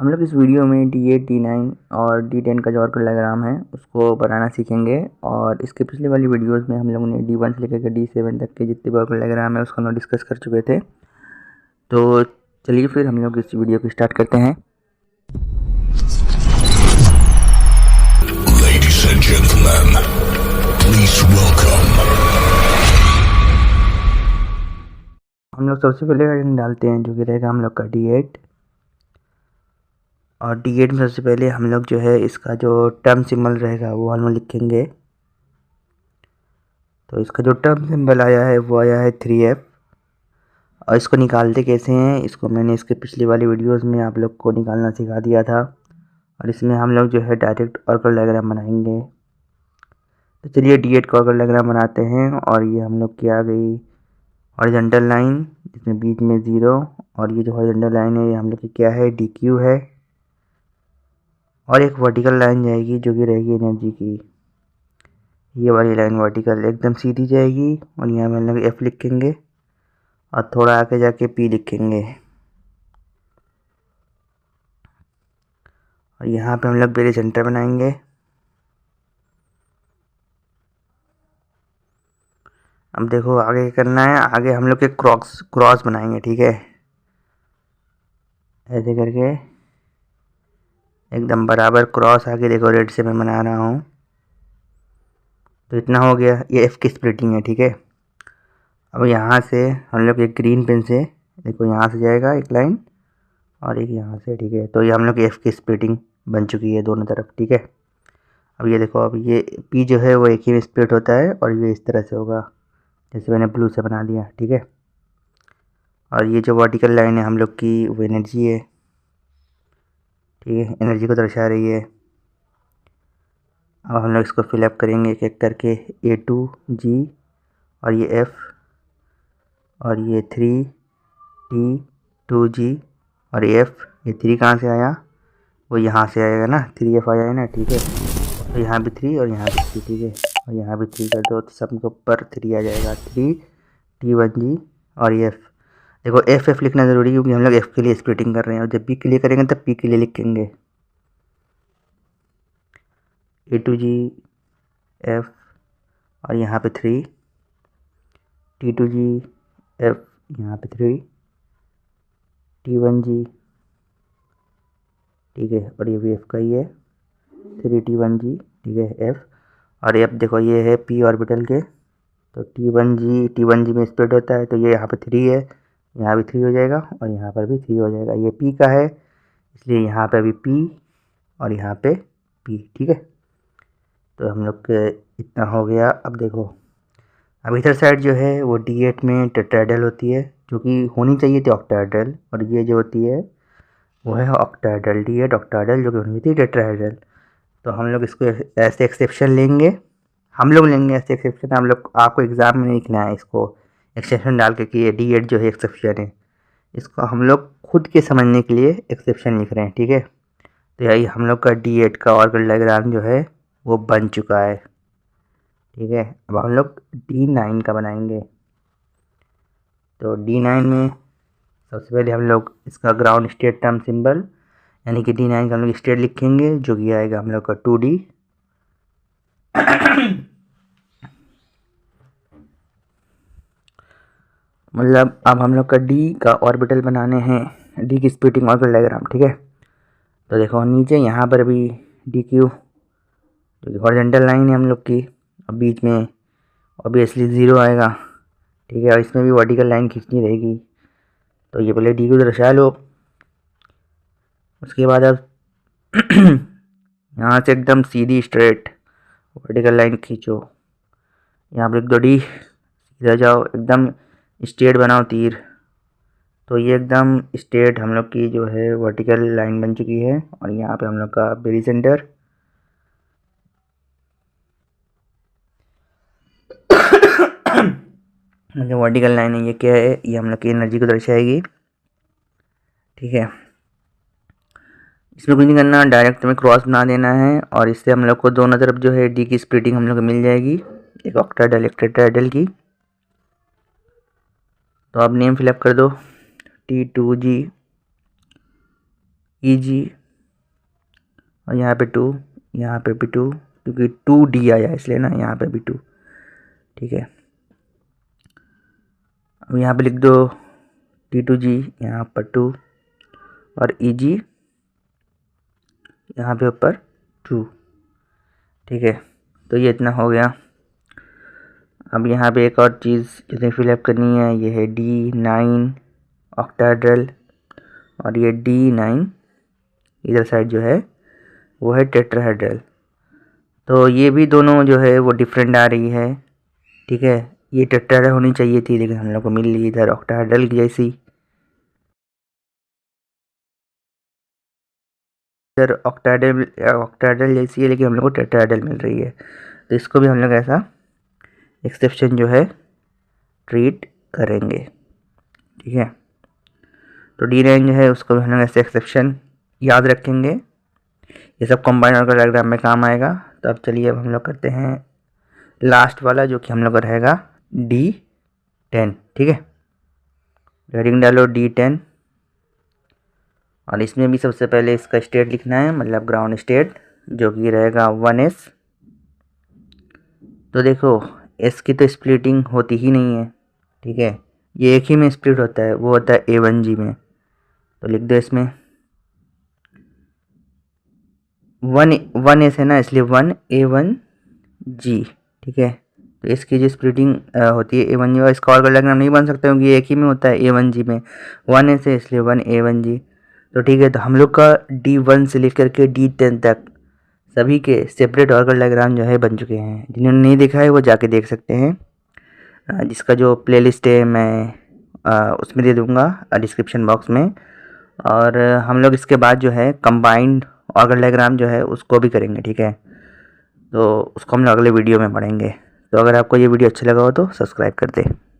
हम लोग इस वीडियो में D8, D9 और D10 का जो ऑर्कल डायग्राम है उसको बनाना सीखेंगे। और इसके पिछले वाली वीडियोस में हम लोगों ने D1 से लेकर के D7 तक के जितने भी ऑर्कल डायग्राम है उसको हम लोग डिस्कस कर चुके थे। तो चलिए फिर हम लोग इस वीडियो को स्टार्ट करते हैं। Ladies and gentlemen, please welcome. हम लोग सबसे पहले हेडिंग डालते हैं जो कि रहेगा हम लोग का D8। और D8 में सबसे पहले हम लोग जो है इसका जो टर्म सिंबल रहेगा वो हम लोग लिखेंगे। तो इसका जो टर्म सिंबल आया है वो आया है 3F। और इसको निकालते कैसे हैं, इसको मैंने इसके पिछली वाली वीडियोस में आप लोग को निकालना सिखा दिया था। और इसमें हम लोग जो है डायरेक्ट ऑर्कल डायग्राम बनाएंगे। तो चलिए D8 का ऑर्कल डायग्राम बनाते हैं। और ये हम लोग की आ गई हॉरिजॉन्टल लाइन जिसमें बीच में 0। और ये जो हॉरिजॉन्टल लाइन है ये हम लोग की क्या है, DQ है। और एक वर्टिकल लाइन जाएगी जो कि रहेगी एनर्जी की। ये वाली लाइन वर्टिकल एकदम सीधी जाएगी। और यहाँ में हम लोग F लिखेंगे और थोड़ा आगे जाके P लिखेंगे। और यहाँ पे हम लोग बेरी सेंटर बनाएंगे। अब देखो आगे क्या करना है, आगे हम लोग के क्रॉस बनाएंगे, ठीक है। ऐसे करके एकदम बराबर क्रॉस आगे देखो रेड से मैं बना रहा हूँ। तो इतना हो गया, ये F की स्प्लिटिंग है, ठीक है। अब यहाँ से हम लोग एक ग्रीन पेन से देखो यहाँ से जाएगा एक लाइन और एक यहाँ से, ठीक है। तो ये हम लोग F की स्प्लिटिंग बन चुकी है दोनों तरफ, ठीक है। अब ये देखो, अब ये P जो है वो एक ही में स्प्लिट होता है और ये इस तरह से होगा जैसे मैंने ब्लू से बना दिया, ठीक है। और ये जो वर्टिकल लाइन है हम लोग की वो एनर्जी है, ठीक है, एनर्जी को दर्शा रही है। अब हम लोग इसको फिलअप करेंगे एक एक करके, A2G और ये F और ये 3T2G और F। ये 3 कहाँ से आया, वो यहाँ से आएगा ना, 3F आया है ना, ठीक है। तो यहाँ भी 3 और यहाँ भी 3, ठीक है। और यहाँ भी 3 कर दो तो सब के ऊपर 3 आ जाएगा, 3T1G और F। देखो F लिखना ज़रूरी है क्योंकि हम लोग F के लिए स्प्लिटिंग कर रहे हैं। और जब B के लिए करेंगे तब P के लिए लिखेंगे, A2G F और यहाँ पे 3, T2G F यहाँ पे 3, T1G, ठीक है। और ये भी F का ही है, 3T1G, ठीक है, F। और ये अब देखो ये है P ऑर्बिटल के। तो T1G में स्प्लिट होता है तो ये यहाँ पे 3 है, यहाँ भी 3 हो जाएगा और यहाँ पर भी 3 हो जाएगा। ये P का है इसलिए यहाँ पे अभी P और यहाँ पे P, ठीक है। तो हम लोग के इतना हो गया। अब देखो अब इधर साइड जो है वो D8 में टेट्राहेड्रल होती है, जो कि होनी चाहिए थी ऑक्टाहेड्रल। और ये जो होती है वो है ऑक्टाहेड्रल, D8 ऑक्टाहेड्रल जो कि होनी थी टेट्राहेड्रल। तो हम लोग इसको ऐसे एक्सेप्शन लेंगे, ऐसे एक्सेप्शन। हम लोग आपको एग्ज़ाम में नहीं लिखना है इसको एक्सेप्शन डाल के कि ये D8 जो है एक्सेप्शन है। इसको हम लोग खुद के समझने के लिए एक्सेप्शन लिख रहे हैं, ठीक है। तो यही हम लोग का D8 का ऑर्गल डायग्राम जो है वो बन चुका है, ठीक है। अब हम लोग D9 का बनाएंगे। तो D9 में सबसे पहले हम लोग इसका ग्राउंड स्टेट टर्म सिंबल यानी कि D9 का हम लोग स्टेट लिखेंगे जो कि आएगा हम लोग का 2D। मतलब अब हम लोग का D का ऑर्बिटल बनाने हैं, D की स्प्लिटिंग ऑर्बिटल डायग्राम, ठीक है। तो देखो नीचे यहाँ पर भी DQ जो कि हॉरिजॉन्टल लाइन है हम लोग की। अब बीच में ऑब्वियसली 0 आएगा, ठीक है। और इसमें भी वर्टिकल लाइन खींचनी रहेगी। तो ये पहले D को दर्शा लो। उसके बाद अब यहाँ से एकदम सीधी स्ट्रेट वर्टिकल लाइन खींचो, यहाँ पर लिख दो D, सीधा जाओ एकदम स्ट्रेट बनाओ तीर। तो ये एकदम स्ट्रेट हम लोग की जो है वर्टिकल लाइन बन चुकी है। और यहाँ पे हम लोग का बेरी सेंटर, जो वर्टिकल लाइन है ये क्या है, ये हम लोग की एनर्जी को दर्शाएगी, ठीक है। इसमें कुछ नहीं करना, डायरेक्ट में क्रॉस बना देना है। और इससे हम लोग को दोनों तरफ जो है D की स्प्लिटिंग हम लोग को मिल जाएगी, एक ऑक्टाहेड्रल एक टेट्राहेड्रल की। तो आप नेम फिलअप कर दो, T2G EG और यहाँ पे 2, यहाँ पे भी 2, क्योंकि 2D आया इसलिए ना, यहाँ पे भी 2, ठीक है। अब यहाँ पे लिख दो T2G, यहाँ पर 2 और EG यहाँ पे ऊपर 2, ठीक है। तो ये इतना हो गया। अब यहाँ पे एक और चीज़ जितनी फिलअप करनी है, ये है D9 ऑक्टाहेड्रल और ये D9 इधर साइड जो है वो है टेट्राहेड्रल। तो ये भी दोनों जो है वो डिफरेंट आ रही है, ठीक है। ये टेट्राहेड्रल होनी चाहिए थी लेकिन हम लोग को मिल रही इधर ऑक्टाहेड्रल की जैसी, इधर ऑक्टाहेड्रल जैसी है लेकिन हम लोग को टेट्राहेड्रल मिल रही है। तो इसको भी हम लोग ऐसा एक्सेप्शन जो है ट्रीट करेंगे, ठीक है। तो D9 जो है उसको भी हम लोग ऐसे एक्सेप्शन याद रखेंगे, ये सब कंबाइन ऑर्गन डायग्राम में काम आएगा। तो अब चलिए अब हम लोग करते हैं लास्ट वाला, जो कि हम लोग का रहेगा D10, ठीक है। हेडिंग डालो D10 और इसमें भी सबसे पहले इसका स्टेट लिखना है, मतलब ग्राउंड स्टेट, जो कि रहेगा 1s। तो देखो S की तो स्प्लिटिंग होती ही नहीं है, ठीक है। ये एक ही में स्प्लिट होता है, वो होता है A1G में। तो लिख दो इसमें 1s है ना, इसलिए 1A1G, ठीक है। तो इसकी जो स्प्लिटिंग होती है A1G, और इसका ऑर्गन डायग्राम नहीं बन सकता क्योंकि एक ही में होता है A1G में, 1s है इसलिए 1A1G। तो ठीक है, तो हम लोग का D1 से लेकर के D10 तक सभी के सेपरेट ऑर्गन डायग्राम जो है बन चुके हैं। जिन्होंने नहीं देखा है वो जाके देख सकते हैं, जिसका जो प्लेलिस्ट है मैं उसमें दे दूँगा डिस्क्रिप्शन बॉक्स में। और हम लोग इसके बाद जो है कंबाइंड ऑर्गन डायग्राम जो है उसको भी करेंगे, ठीक है। तो उसको हम लोग अगले वीडियो में पढ़ेंगे। तो अगर आपको ये वीडियो अच्छा लगा हो तो सब्सक्राइब कर दें।